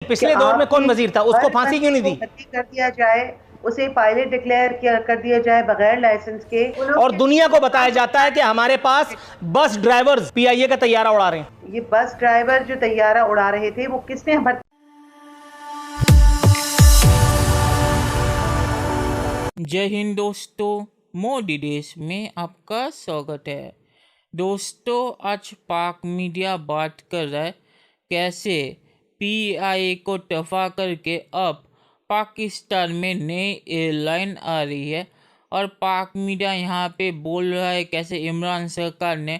पिछले दौर में कौन वजीर था, उसको फांसी क्यों नहीं दी? कर दिया जाए, उसे पायलट डिक्लेयर कर दिया जाए बगैर लाइसेंस के, और दुनिया को बताया जाता है कि हमारे पास बस ड्राइवर्स पीआईए का तैयारा उड़ा रहे हैं। ये बस ड्राइवर जो तैयारा उड़ा रहे थे वो किसने जय हिंद दोस्तों, मोदी देश में आपका स्वागत है। दोस्तों, आज पाक मीडिया बात कर रहा है कैसे पीआईए को दफा करके अब पाकिस्तान में नई एयरलाइन आ रही है। और पाक मीडिया यहाँ पे बोल रहा है कैसे इमरान सरकार ने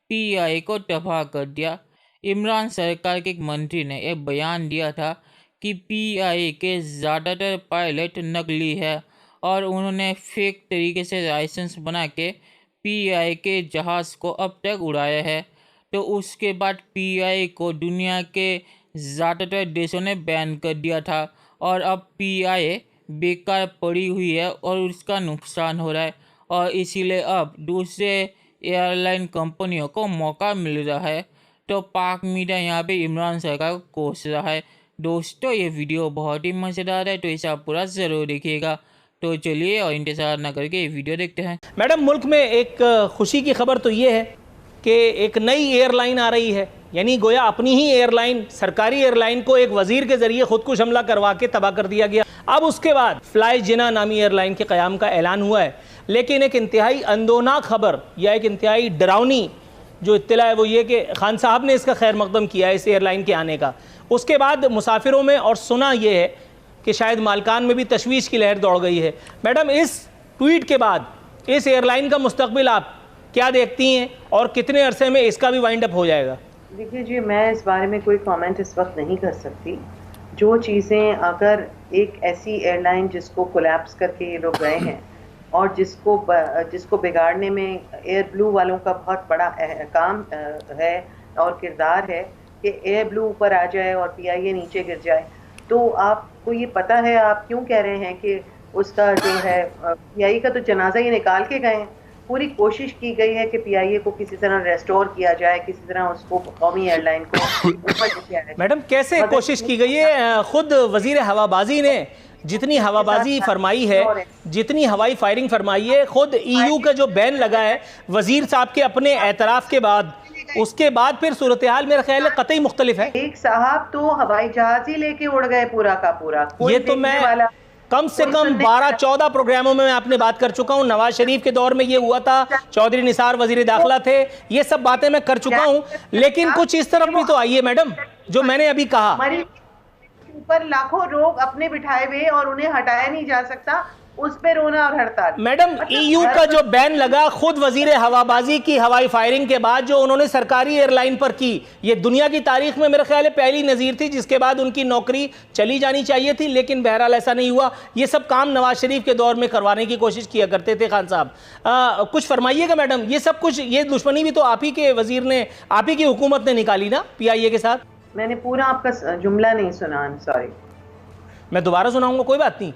पीआईए को दफा कर दिया। इमरान सरकार के एक मंत्री ने एक बयान दिया था कि पीआईए के ज़्यादातर पायलट नकली है और उन्होंने फेक तरीके से लाइसेंस बना के पीआईए के जहाज़ को अब तक उड़ाया है। तो उसके बाद पीआईए को दुनिया के ज़्यादातर देशों ने बैन कर दिया था और अब पीआईए बेकार पड़ी हुई है और उसका नुकसान हो रहा है, और इसीलिए अब दूसरे एयरलाइन कंपनियों को मौका मिल रहा है। तो पाक मीडिया यहाँ पे इमरान सरकार को कोस रहा है। दोस्तों, ये वीडियो बहुत ही मज़ेदार है, तो इसे आप पूरा ज़रूर देखिएगा। तो चलिए और इंतज़ार न करके ये वीडियो देखते हैं। मैडम, मुल्क में एक खुशी की खबर तो ये है कि एक नई एयरलाइन आ रही है, यानी गोया अपनी ही एयरलाइन, सरकारी एयरलाइन को एक वजीर के जरिए खुदकुश हमला करवा के तबाह कर दिया गया। अब उसके बाद फ्लाई जिना नामी एयरलाइन के क़याम का ऐलान हुआ है। लेकिन एक इंतहाई अंदोनाक खबर या एक इंतहाई डरावनी जो इत्तला है वो ये कि खान साहब ने इसका खैर मकदम किया है इस एयरलाइन के आने का। उसके बाद मुसाफिरों में और सुना ये है कि शायद मालकान में भी तशवीश की लहर दौड़ गई है। मैडम, इस ट्वीट के बाद इस एयरलाइन का मुस्तकबिल आप क्या देखती हैं और कितने अरसे में इसका भी वाइंड अप हो जाएगा? देखिए जी, मैं इस बारे में कोई कमेंट इस वक्त नहीं कर सकती। जो चीज़ें, अगर एक ऐसी एयरलाइन जिसको कोलैप्स करके ये लोग गए हैं और जिसको बिगाड़ने में एयर ब्लू वालों का बहुत बड़ा काम है और किरदार है कि एयर ब्लू ऊपर आ जाए और पीआईए नीचे गिर जाए, तो आपको ये पता है आप क्यों कह रहे हैं कि उसका जो है पीआईए का तो जनाजा ही निकाल के गए हैं। पूरी कोशिश की गई है कि पीआईए को किसी तरह रेस्टोर किया जाए, किसी तरह उसको कौमी एयरलाइन को ऊपर लेके आया जाए। मैडम, कैसे कोशिश की गई है? खुद वजीर हवाबाजी ने जितनी हवाबाजी फरमाई है, जितनी हवाई फायरिंग फरमाई है, खुद ईयू का जो बैन लगा है वजीर साहब के अपने एतराफ़ के बाद, उसके बाद फिर सूरत हाल मेरा ख्याल है कतई मुख्तलिफ है। एक साहब तो हवाई जहाज ही लेके उड़ गए पूरा का पूरा। ये तो मैं कम से कम 12-14 प्रोग्रामों में आपने बात कर चुका हूँ। नवाज शरीफ के दौर में ये हुआ था, चौधरी निसार वजीर दाखिला थे, ये सब बातें मैं कर चुका हूँ। लेकिन कुछ इस तरफ भी तो आई है मैडम, जो मैंने अभी कहा। ऊपर लाखों लोग अपने बिठाए हुए और उन्हें हटाया नहीं जा सकता, उस पे रोना और हड़ताल। मैडम, ईयू का जो बैन लगा खुद वजीर हवाबाजी की हवाई फायरिंग के बाद जो उन्होंने सरकारी एयरलाइन पर की, ये दुनिया की तारीख में मेरे ख्याल है पहली नज़ीर थी, जिसके बाद उनकी नौकरी चली जानी चाहिए थी, लेकिन बहरहाल ऐसा नहीं हुआ। ये सब काम नवाज शरीफ के दौर में करवाने की कोशिश किया करते थे खान साहब। कुछ फरमाइएगा मैडम, ये सब कुछ, ये दुश्मनी भी तो आप ही के वजीर ने, आप ही की हुकूमत ने निकाली ना पीआईए के साथ? मैंने पूरा आपका जुमला नहीं सुना, सॉरी। मैं दोबारा सुनाऊंगा, कोई बात नहीं।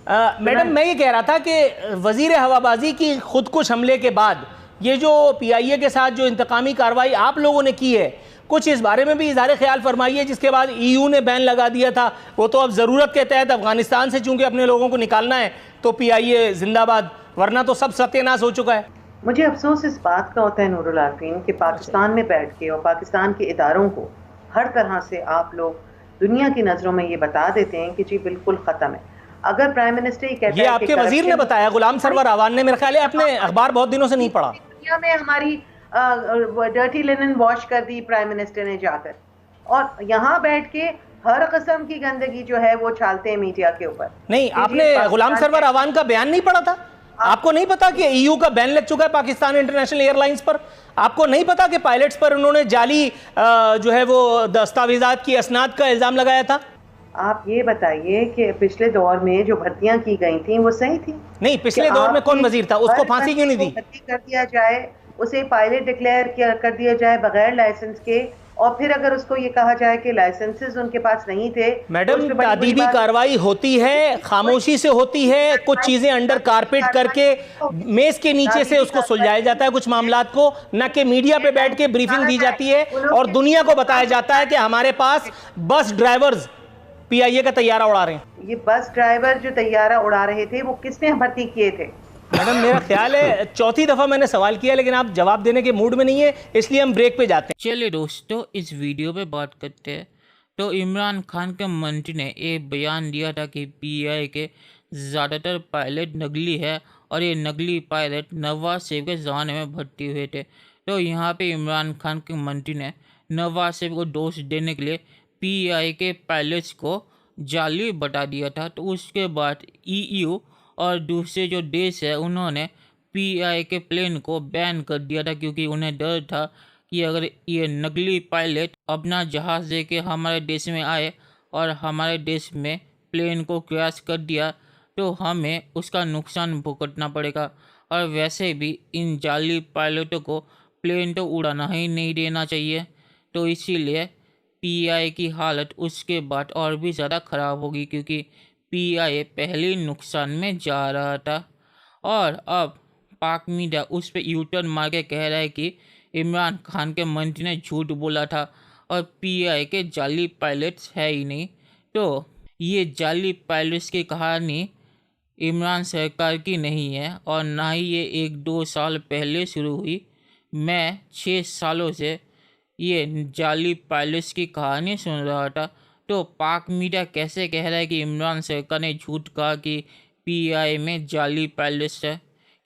मैडम, मैं ये कह रहा था कि वजीर हवाबाजी की खुदकुश हमले के बाद ये जो पीआईए के साथ जो इंतकामी कार्रवाई आप लोगों ने की है, कुछ इस बारे में भी इज़हार ख्याल फरमाइए। जिसके बाद ईयू ने बैन लगा दिया था, वो तो अब ज़रूरत के तहत अफगानिस्तान से चूंकि अपने लोगों को निकालना है तो पीआईए जिंदाबाद, वरना तो सब सत्यानाश हो चुका है। मुझे अफसोस इस बात का होता है नूरुल आफरीन कि पाकिस्तान में बैठ के और पाकिस्तान के इदारों को हर तरह से आप लोग दुनिया की नज़रों में ये बता देते हैं कि जी बिल्कुल ख़त्म है। अगर प्राइम मिनिस्टर ये कहता है, आपके वजीर ने बताया, गुलाम सरवर आवान ने, मेरे ख्याल है आपने अखबार बहुत दिनों से नहीं पढ़ा। दुनिया में हमारी डर्टी लिनन वॉश कर दी प्राइम मिनिस्टर ने जाकर, और यहाँ बैठ के हर किस्म की गंदगी जो है वो छालते हैं मीडिया के ऊपर। नहीं, आपने गुलाम सरवर आवान का बयान नहीं पढ़ा था? आपको नहीं पता कि ईयू का बैन लग चुका है पाकिस्तान इंटरनेशनल एयरलाइंस पर? आपको नहीं पता कि पायलट्स पर उन्होंने जाली जो है वो दस्तावेजात की असनाद का इल्जाम लगाया था? आप ये बताइए कि पिछले दौर में जो भर्तियां की गई थी वो सही थी? नहीं, पिछले दौर में कौन वजीर था, उसको फांसी क्यों नहीं दी? भर्ती कर दिया जाए, उसे पायलट डिक्लेयर कर दिया जाए बगैर लाइसेंस के, और फिर अगर उसको ये कहा जाए कि लाइसेंसेस उनके पास नहीं थे। मैडम, तादीबी कार्रवाई होती है, खामोशी से होती है, कुछ चीजें अंडर कारपेट करके मेज के नीचे से उसको सुलझाया जाता है कुछ मामलात को, न कि मीडिया पे बैठ के ब्रीफिंग दी जाती है और दुनिया को बताया जाता है कि हमारे पास बस ड्राइवर्स पीआईए का तैयारा उड़ा रहे हैं। ये बस ड्राइवर जो तैयारा उड़ा रहे थे वो किसने भर्ती किए थे? मैडम मेरा ख्याल है चौथी दफा मैंने सवाल किया, लेकिन आप जवाब देने के मूड में नहीं है, इसलिए हम ब्रेक पे जाते हैं। चलिए दोस्तों, इस वीडियो पे बात करते हैं। तो इमरान खान के मंत्री ने एक बयान दिया था कि पीआई के ज़्यादातर पायलट नकली है और ये नकली पायलट नवाज शरीफ के ज़माने में भर्ती हुए थे। तो यहाँ पे इमरान खान के मंत्री ने नवाज शरीफ को दोष देने के लिए पीआई के पायलट्स को जाली बता दिया था। तो उसके बाद ईयू और दूसरे जो देश है उन्होंने पीआई के प्लेन को बैन कर दिया था, क्योंकि उन्हें डर था कि अगर ये नकली पायलट अपना जहाज़ लेके हमारे देश में आए और हमारे देश में प्लेन को क्रैश कर दिया तो हमें उसका नुकसान भुगतना पड़ेगा। और वैसे भी इन जाली पायलटों को प्लेन तो उड़ाना ही नहीं देना चाहिए। तो इसीलिए पीआई की हालत उसके बाद और भी ज़्यादा ख़राब होगी, क्योंकि पीआई पहले ही नुकसान में जा रहा था। और अब पाक मीडिया उस पर यूटर्न मार के कह रहा है कि इमरान खान के मंत्री ने झूठ बोला था और पीआई के जाली पायलट्स है ही नहीं। तो ये जाली पायलट्स की कहानी इमरान सरकार की नहीं है और ना ही ये 1-2 साल पहले शुरू हुई। मैं 6 सालों से ये जाली पायलट्स की कहानी सुन रहा था। तो पाक मीडिया कैसे कह रहा है कि इमरान सरकार ने झूठ कहा कि पीआई में जाली पायलट्स है,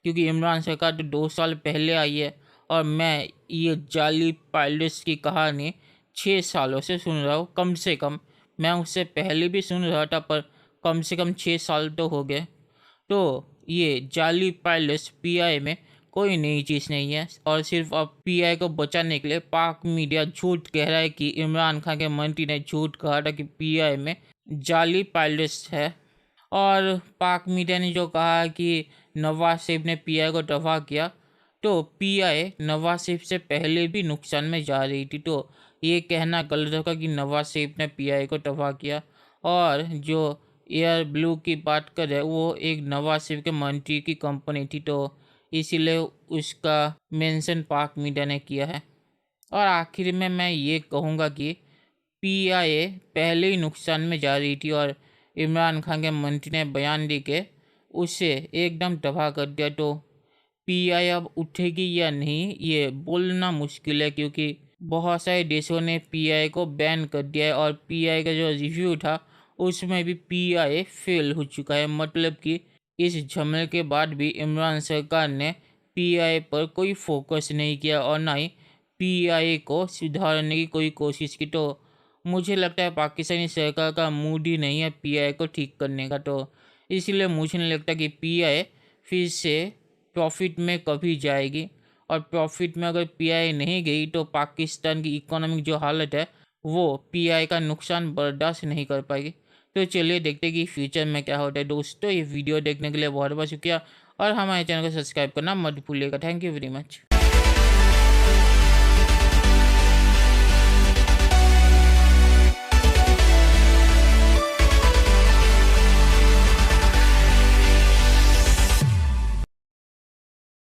क्योंकि इमरान सरकार तो 2 साल पहले आई है और मैं ये जाली पायलट्स की कहानी 6 सालों से सुन रहा हूँ। कम से कम मैं उससे पहले भी सुन रहा था, पर कम से कम 6 साल तो हो गए। तो ये जाली पायलट्स पीआई में कोई नई चीज़ नहीं है और सिर्फ अब पीआई को बचाने के लिए पाक मीडिया झूठ कह रहा है कि इमरान खान के मंत्री ने झूठ कहा था कि पीआई में जाली पायलट्स है। और पाक मीडिया ने जो कहा कि नवाज शरीफ ने पीआई को तबाह किया, तो पीआई नवाज शरीफ से पहले भी नुकसान में जा रही थी। तो ये कहना गलत होगा कि नवाज शरीफ ने पीआई को तबाह किया। और जो एयर ब्लू की बात करें वो एक नवाज शरीफ के मंत्री की कंपनी थी, तो इसीलिए उसका मेंशन पाक मीडिया ने किया है। और आखिर में मैं ये कहूँगा कि पीआई पहले ही नुकसान में जा रही थी और इमरान खान के मंत्री ने बयान दे के उसे एकदम तबाह कर दिया। तो पीआई अब उठेगी या नहीं ये बोलना मुश्किल है, क्योंकि बहुत सारे देशों ने पीआई को बैन कर दिया है और पीआई का जो रिव्यू था उसमें भी पीआई फेल हो चुका है। मतलब कि इस झमेले के बाद भी इमरान सरकार ने पीआई पर कोई फोकस नहीं किया और ना ही पीआई को सुधारने की कोई कोशिश की। तो मुझे लगता है पाकिस्तानी सरकार का मूड ही नहीं है पीआई को ठीक करने का। तो इसलिए मुझे नहीं लगता कि पीआई फिर से प्रॉफिट में कभी जाएगी। और प्रॉफिट में अगर पीआई नहीं गई तो पाकिस्तान की इकोनॉमिक जो हालत है वो पीआई का नुकसान बर्दाश्त नहीं कर पाएगी। तो चलिए देखते हैं कि फ्यूचर में क्या होता है। दोस्तों ये वीडियो देखने के लिए बहुत बहुत शुक्रिया और हमारे चैनल को सब्सक्राइब करना मत भूलिएगा। Thank you very much.